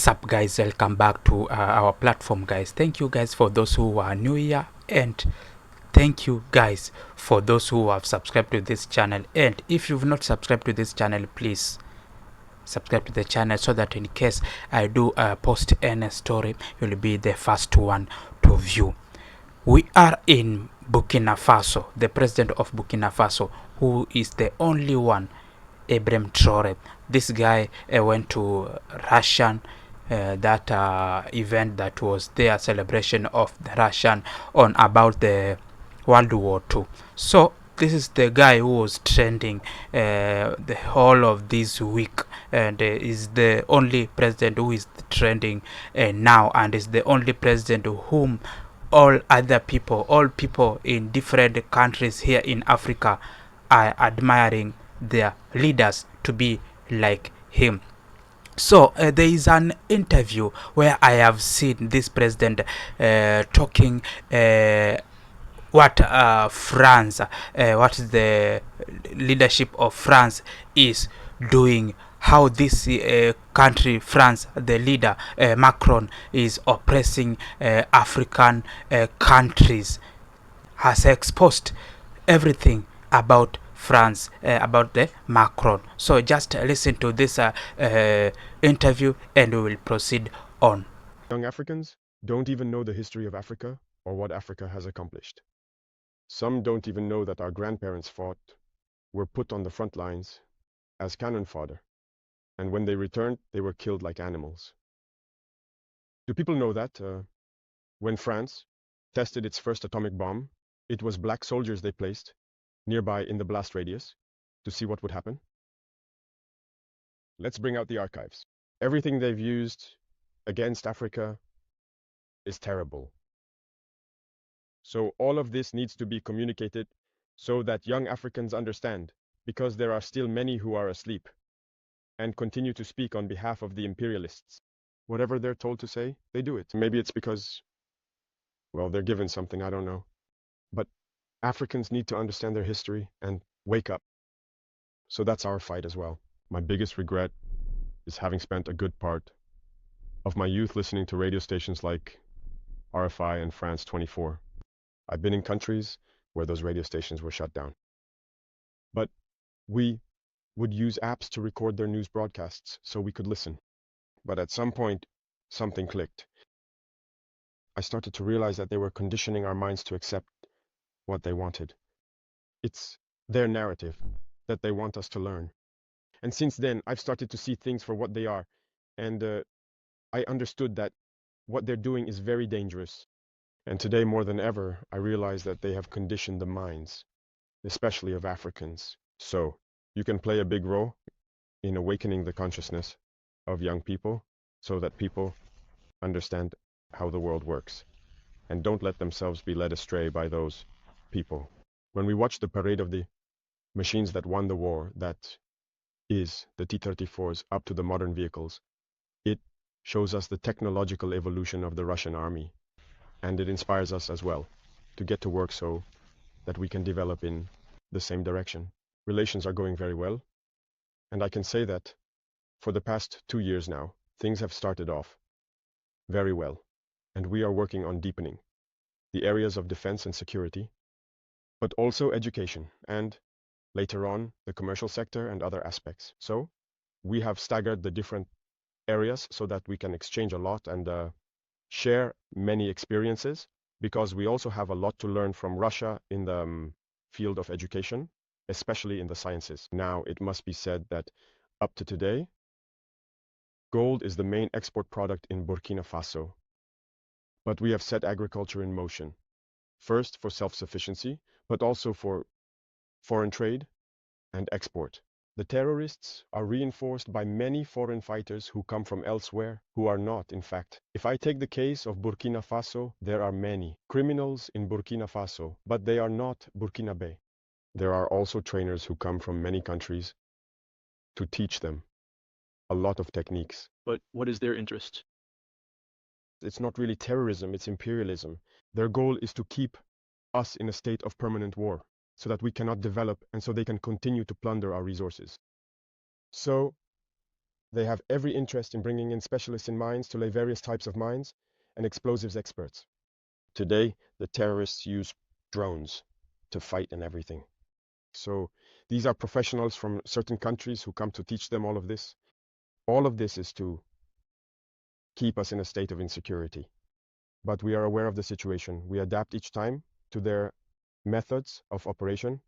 What's up, guys? Welcome back to our platform, guys. Thank you guys for those who are new here, and thank you guys for those who have subscribed to this channel. And if you've not subscribed to this channel, please subscribe to the channel so that in case I do post any story, you'll be the first one to view. We are in Burkina Faso. The president of Burkina Faso, who is the only one, Ibrahim Traoré. This guy went to Russian that event that was their celebration of the Russian on about the World War II. So this is the guy who was trending the whole of this week, and is the only president who is trending now, and is the only president whom all people in different countries here in Africa are admiring their leaders to be like him. So there is an interview where I have seen this president talking what France, what the leadership of France is doing, how this country, France, the leader Macron, is oppressing African countries, has exposed everything about France, about the Macron. So just listen to this interview and we will proceed on. Young Africans don't even know the history of Africa or what Africa has accomplished. Some don't even know that our grandparents fought, were put on the front lines as cannon fodder, and when they returned, they were killed like animals. Do people know that when France tested its first atomic bomb, it was black soldiers they placed nearby in the blast radius to see what would happen? Let's bring out the archives. Everything they've used against Africa is terrible. So all of this needs to be communicated so that young Africans understand, because there are still many who are asleep and continue to speak on behalf of the imperialists. Whatever they're told to say, they do it. Maybe it's because, well, they're given something, I don't know. But Africans need to understand their history and wake up. So that's our fight as well. My biggest regret is having spent a good part of my youth listening to radio stations like RFI and France 24. I've been in countries where those radio stations were shut down. But we would use apps to record their news broadcasts so we could listen. But at some point, something clicked. I started to realize that they were conditioning our minds to accept what they wanted. It's their narrative that they want us to learn. And since then, I've started to see things for what they are. And I understood that what they're doing is very dangerous. And today, more than ever, I realize that they have conditioned the minds, especially of Africans. So you can play a big role in awakening the consciousness of young people so that people understand how the world works and don't let themselves be led astray by those people. When we watch the parade of the machines that won the war, that is the T-34s up to the modern vehicles, it shows us the technological evolution of the Russian army, and it inspires us as well to get to work so that we can develop in the same direction. Relations are going very well, and I can say that for the past 2 years now, things have started off very well, and we are working on deepening the areas of defense and security, but also education, and later on, the commercial sector and other aspects. So we have staggered the different areas so that we can exchange a lot and share many experiences, because we also have a lot to learn from Russia in the field of education, especially in the sciences. Now, it must be said that up to today, gold is the main export product in Burkina Faso. But we have set agriculture in motion, first for self-sufficiency, but also for foreign trade and export. The terrorists are reinforced by many foreign fighters who come from elsewhere, who are not, in fact. If I take the case of Burkina Faso, there are many criminals in Burkina Faso, but they are not Burkinabe. There are also trainers who come from many countries to teach them a lot of techniques. But what is their interest? It's not really terrorism, it's imperialism. Their goal is to keep us in a state of permanent war, so that we cannot develop and so they can continue to plunder our resources. So They have every interest in bringing in specialists in mines to lay various types of mines and explosives experts. Today, the terrorists use drones to fight and everything. So these are professionals from certain countries who come to teach them all of this. All of this is to keep us in a state of insecurity. But we are aware of the situation. We adapt each time to their methods of operation,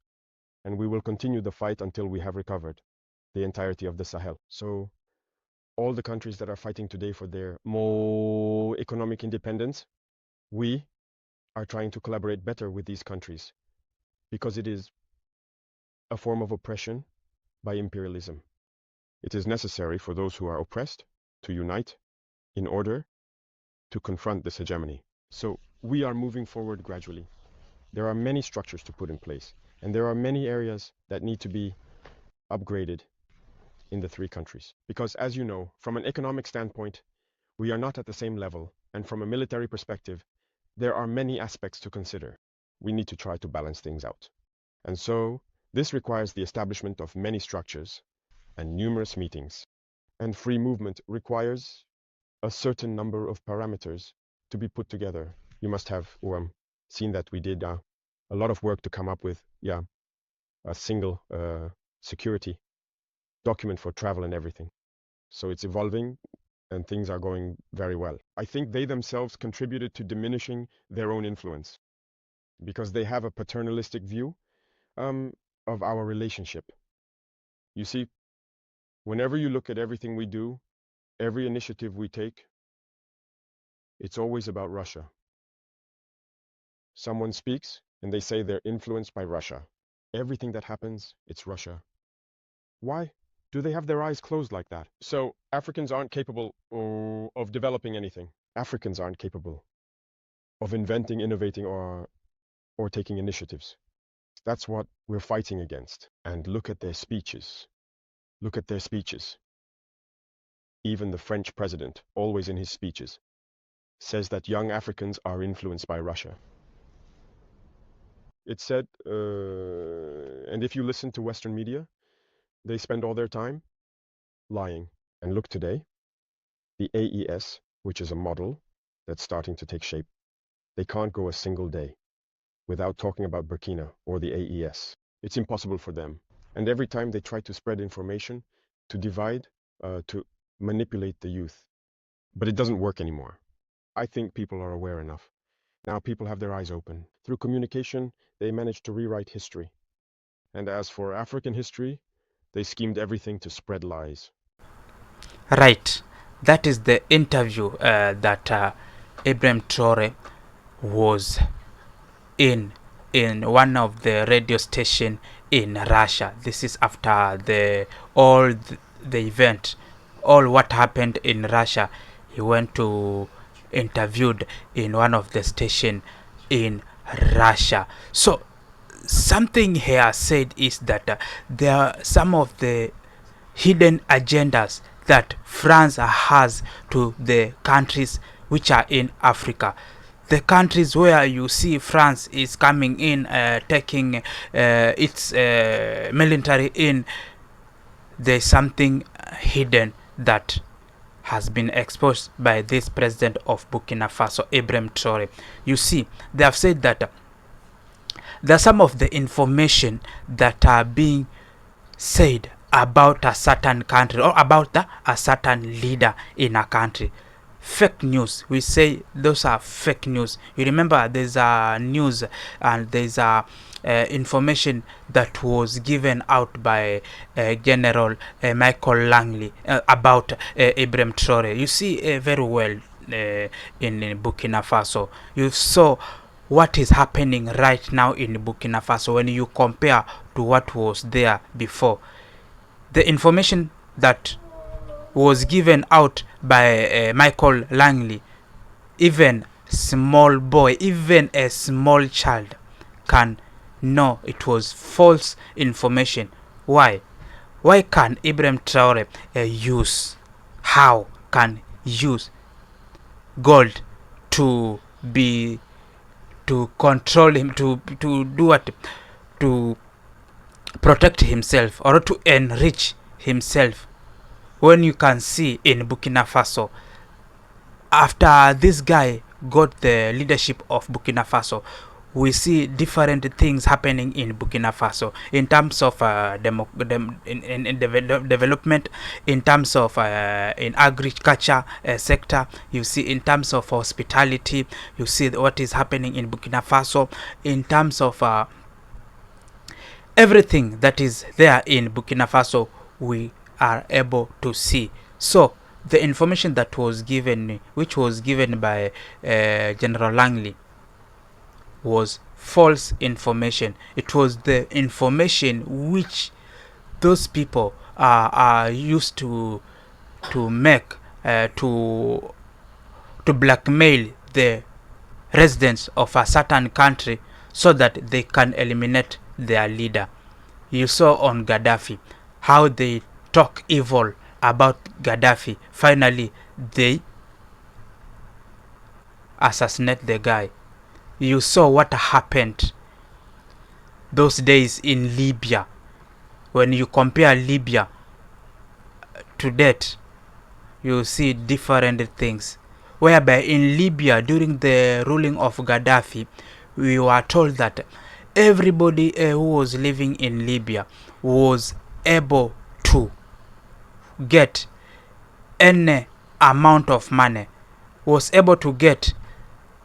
and we will continue the fight until we have recovered the entirety of the Sahel. So all the countries that are fighting today for their more economic independence, we are trying to collaborate better with these countries because it is a form of oppression by imperialism. It is necessary for those who are oppressed to unite in order to confront this hegemony. So we are moving forward gradually. There are many structures to put in place, and there are many areas that need to be upgraded in the three countries. Because as you know, from an economic standpoint, we are not at the same level, and from a military perspective, there are many aspects to consider. We need to try to balance things out. And so this requires the establishment of many structures and numerous meetings. And free movement requires a certain number of parameters to be put together. You must have seen that we did a lot of work to come up with a single security document for travel and everything. So it's evolving and things are going very well. I think they themselves contributed to diminishing their own influence because they have a paternalistic view of our relationship. You see, whenever you look at everything we do, every initiative we take, it's always about Russia. Someone speaks and they say they're influenced by Russia. Everything that happens, it's Russia. Why do they have their eyes closed like that? So Africans aren't capable of developing anything. Africans aren't capable of inventing, innovating, or taking initiatives. That's what we're fighting against. And look at their speeches. Look at their speeches. Even the French president, always in his speeches, says that young Africans are influenced by Russia. It said, and if you listen to Western media, they spend all their time lying. And look today, the AES, which is a model that's starting to take shape, they can't go a single day without talking about Burkina or the AES. It's impossible for them. And every time they try to spread information, to divide, to manipulate the youth. But it doesn't work anymore. I think people are aware enough. Now people have their eyes open. Through communication, they managed to rewrite history. And as for African history, they schemed everything to spread lies. Right. That is the interview that Ibrahim Traoré was in one of the radio station in Russia. This is after the event, all what happened in Russia. He went to interviewed in one of the station in Russia. So something here said is that there are some of the hidden agendas that France has to the countries which are in Africa. The countries where you see France is coming in, taking its military in, there's something hidden that has been exposed by this president of Burkina Faso, Ibrahim Traoré. You see, they have said that there are some of the information that are being said about a certain country or about a certain leader in a country. Fake news, we say those are fake news. You remember there's a news and there's a information that was given out by General Michael Langley about Ibrahim Traoré. You see very well in Burkina Faso. You saw what is happening right now in Burkina Faso when you compare to what was there before. The information that was given out by Michael Langley, even small boy, even a small child can know it was false information. Why? Why can Ibrahim Traoré how can use gold to be to control him, to do what, to protect himself or to enrich himself? when you can see in Burkina Faso, after this guy got the leadership of Burkina Faso, we see different things happening in Burkina Faso in terms of development, in terms of in agriculture sector. You see in terms of hospitality, you see what is happening in Burkina Faso in terms of everything that is there in Burkina Faso. We are able to see. So the information that was given, which was given by General Langley, was false information. It was the information which those people are used to make to blackmail the residents of a certain country so that they can eliminate their leader. You saw on Gaddafi how they talk evil about Gaddafi. Finally, they assassinate the guy. You saw what happened those days in Libya. When you compare Libya to that, you see different things. Whereby in Libya, during the ruling of Gaddafi, we were told that everybody who was living in Libya was able to get any amount of money, was able to get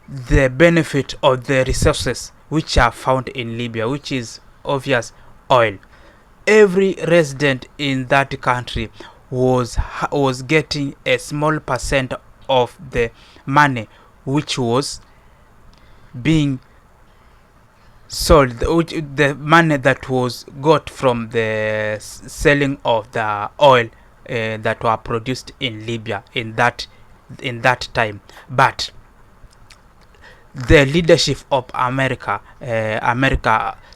the benefit of the resources which are found in Libya, which is obvious oil. Every resident in that country was getting a small percent of the money which was being sold, the money that was got from the selling of the oil that were produced in Libya in that time. But the leadership of America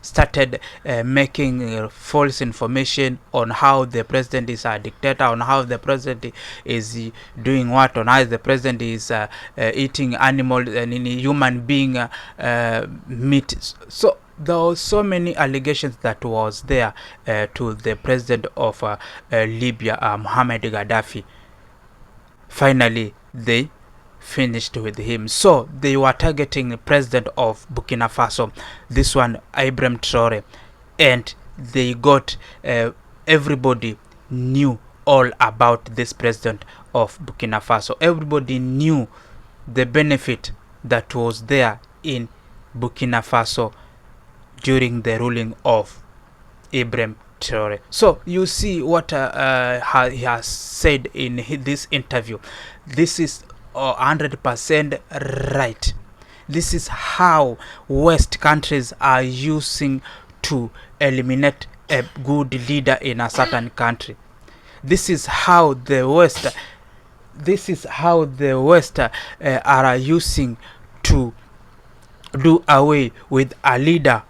started making false information on how the president is a dictator, on how the president is doing what, on how the president is eating animal and human being meat. So there were so many allegations that was there to the president of Libya, Muhammad Gaddafi. Finally, they finished with him. So they were targeting the president of Burkina Faso, this one Ibrahim Traoré, and they got everybody knew all about this president of Burkina Faso. Everybody knew the benefit that was there in Burkina Faso during the ruling of Ibrahim Traoré. So you see what he has said in this interview. This is 100% right. This is how West countries are using to eliminate a good leader in a certain country. This is how the West are using to do away with a leader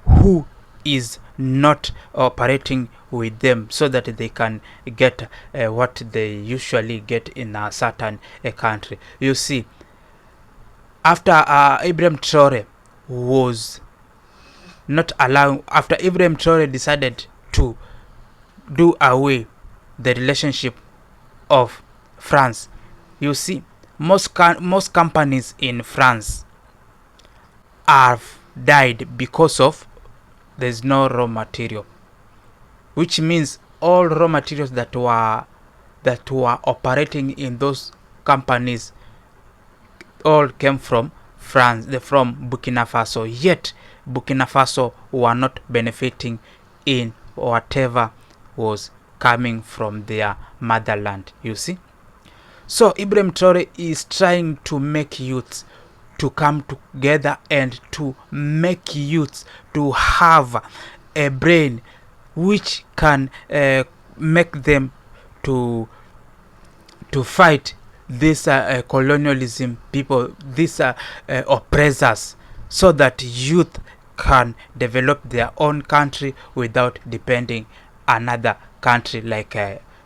who is not operating with them, so that they can get what they usually get in a certain country. You see, after Ibrahim Traoré was not allowing, after Ibrahim Traoré decided to do away the relationship of France, you see, most companies in France have died because of there's no raw material, which means all raw materials that were operating in those companies all came from France, from Burkina Faso. Yet Burkina Faso were not benefiting in whatever was coming from their motherland. You see, so Ibrahim Traoré is trying to make youths to come together and to make youths to have a brain which can make them to fight this colonialism people, these oppressors, so that youth can develop their own country without depending another country like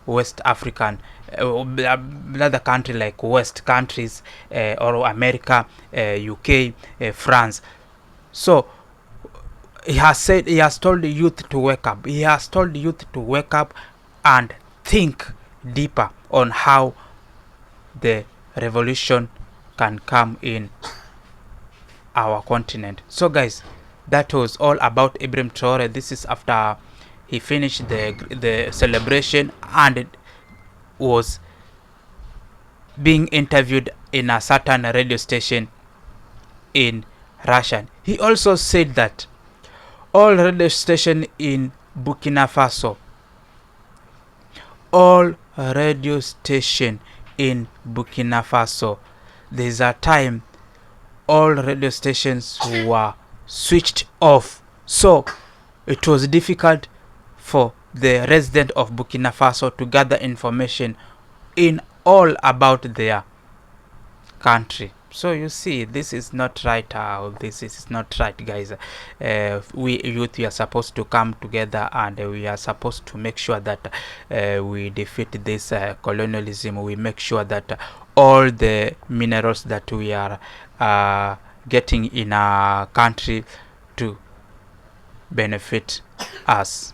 West African, another country like West countries or America, UK, France. So he has told the youth to wake up. He has told the youth to wake up and think deeper on how the revolution can come in our continent. So guys, that was all about Ibrahim Traoré. This is after he finished the celebration and it was being interviewed in a certain radio station in Russia. He also said that all radio station in Burkina Faso, all radio station in Burkina Faso, there's a time all radio stations were switched off. So it was difficult for the resident of Burkina Faso to gather information in all about their country. So you see, this is not right. This is not right, guys. We youth, we are supposed to come together and we are supposed to make sure that we defeat this colonialism. We make sure that all the minerals that we are getting in our country to benefit us.